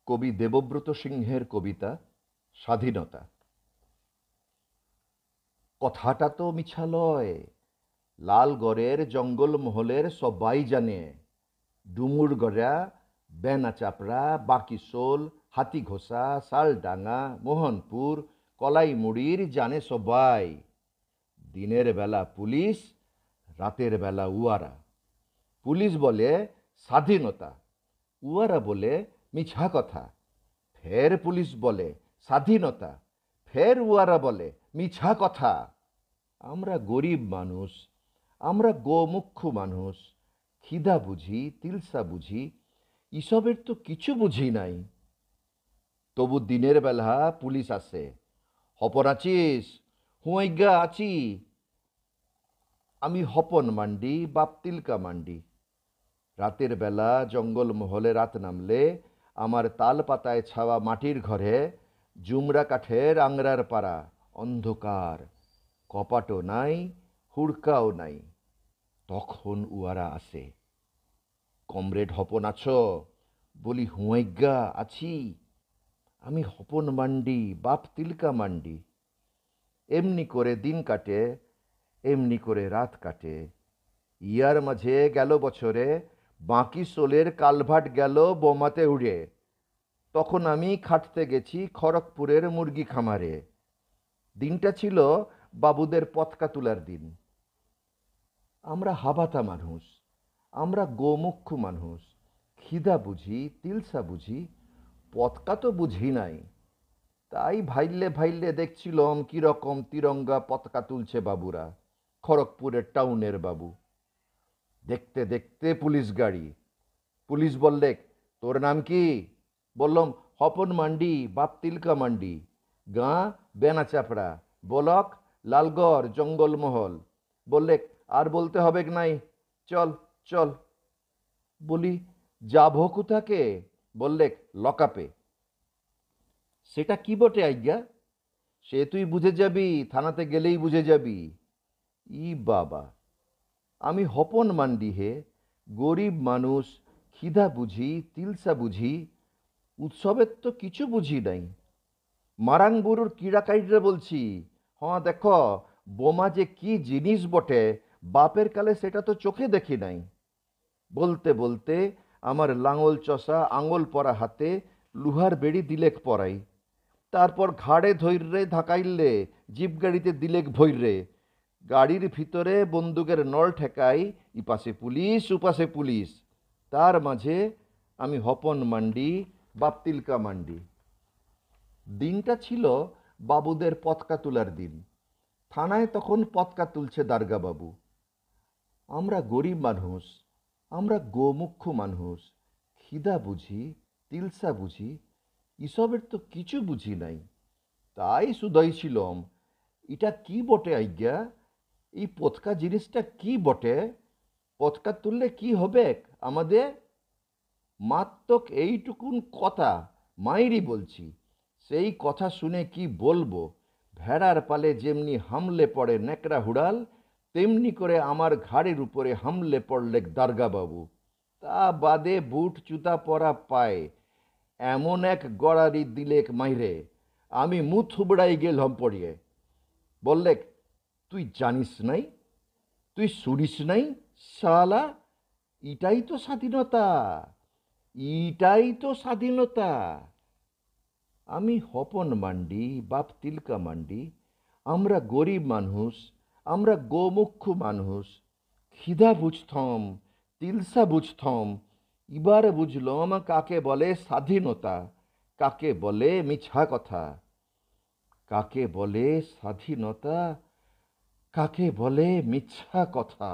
কবি দেবব্রত সিংহের কবিতা স্বাধীনতা। কথাটা তো মিছা লয়, লালগড়ের জঙ্গলমহলের সবাই জানে। ডুমুরগড়া, বেনাচাপড়া, বাকিশোল, হাতিঘোষা, শালডাঙ্গা, মোহনপুর, কলাইমুড়ির জানে সবাই। দিনের বেলা পুলিশ, রাতের বেলা উয়ারা। পুলিশ বলে স্বাধীনতা, উয়ারা বলে মিছা কথা। ফের পুলিশ বলে স্বাধীনতা, ফের উয়ারা বলে মিছা কথা। আমরা গরিব মানুষ, আমরা গোমুখ্য মানুষ, খিদা বুঝি, তিলসা বুঝি, ইসবের তো কিছু বুঝি নাই। তবু দিনের বেলা পুলিশ আসে, হপন আছিস? হুঁইগা আছি। আমি হপন মান্ডি, বাপ তিলকা মান্ডি। রাতের বেলা জঙ্গলমহলে রাত নামলে আমার তাল পাতায় ছাওয়া মাটির ঘরে জুমরা কাঠের আংরার পাড়া অন্ধকার, কপাটও নাই, হুড়কাও নাই। তখন উয়ারা আসে, কমরেড হপন আছো? বলি হুঁইগা আছি। আমি হপন মান্ডি, বাপ তিলকা মান্ডি। এমনি করে দিন কাটে, এমনি করে রাত কাটে। ইয়ার মাঝে গেল বছরে বাঁকিশোলের কালভার্ট গেল বোমাতে উড়ে। তখন আমি খাটতে গেছি খড়গপুরের মুরগি খামারে। দিনটা ছিল বাবুদের পতকা তোলার দিন। আমরা হাবাতা মানুষ, আমরা গোমুখ্য মানুষ, খিদা বুঝি, তিলসা বুঝি, পতকা তো বুঝি নাই। তাই ভাইলে ভাইলে দেখছিলাম কিরকম তিরঙ্গা পতাকা তুলছে বাবুরা, খড়গপুরের টাউনের বাবু। দেখতে দেখতে পুলিশ গাড়ি। পুলিশ বললে, তোর নাম কি? বললাম, হপন মান্ডি, বাপ তিলকা মান্ডি। গাঁ বেনাচাপড়া, বলক লালগড় জঙ্গলমহল। বললে, আর বলতে হবে নাই, চল চল। বলি, যাবো কোথাকে? বললে, লকআপে। সেটা কি বটে আজ্ঞা? সে তুই বুঝে যাবি, থানাতে গেলেই বুঝে যাবি। ই বাবা, আমি হপন মান্ডি হে, গরিব মানুষ, খিদা বুঝি, তিলসা বুঝি, উৎসবের তো কিছু বুঝি নাই। মারাং বুড়োর কিড়াকাইডরে বলছি, হ্যাঁ দেখো, বোমা যে কি জিনিস বটে, বাপের কালে সেটা তো চোখে দেখি নাই। বলতে বলতে আমার লাঙল চষা আঙুল পরা হাতে লুহার বেড়ি দিলেক পরাই। তারপর ঘাড়ে ধৈর্যে ধাকাইলে জিপ গাড়িতে দিলেক ভৈর্যে। গাড়ির ভিতরে বন্দুকের নল ঠেকাই, ইপাশে পুলিশ উপাশে পুলিশ। তার মাঝে আমি হপন মান্ডি, বাপ তিলকা মান্ডি। দিনটা ছিল বাবুদের পতকা তোলার দিন। থানায় তখন পতকা তুলছে দারগা বাবু। আমরা গরিব মানুষ, আমরা গোমুখ্য মানুষ, খিদা বুঝি, তিলসা বুঝি, ইসবের তো কিছু বুঝি নাই। তাই শুধাইছিলাম, এটা কি বটে আজ্ঞা? এই পতকা জিনিসটা কি বটে? পতকা তুললে কি হবে আমাদের? মাত্র এইটুকুন কথা মাইরি বলছি। সেই কথা শুনে কি বলবো? ভেড়ার পালে যেমনি হামলে পড়ে নেকড়া হুড়াল, তেমনি করে আমার ঘাড়ের উপরে হামলে পড়লে দারগাবাবু। তা বাদে বুট জুতা পরা পায় এমন এক গড়ারি দিলেক মাইরে, আমি মুখ থুবড়াই গেলাম পড়িয়ে। বললে, তুই জানিস নাই, তুই শুনিস নাই শালা? এটাই তো স্বাধীনতা, এটাই তো স্বাধীনতা। আমি হপন মান্ডি, বাপ তিলকা মান্ডি। আমরা গরিব মানুষ, আমরা গোমুখ্য মানুষ, খিদা বুঝথম, তিলসা বুঝথম। এবার বুঝলাম কাকে বলে স্বাধীনতা, কাকে বলে মিছা কথা, কাকে বলে স্বাধীনতা, কাকে বলে মিথ্যা কথা।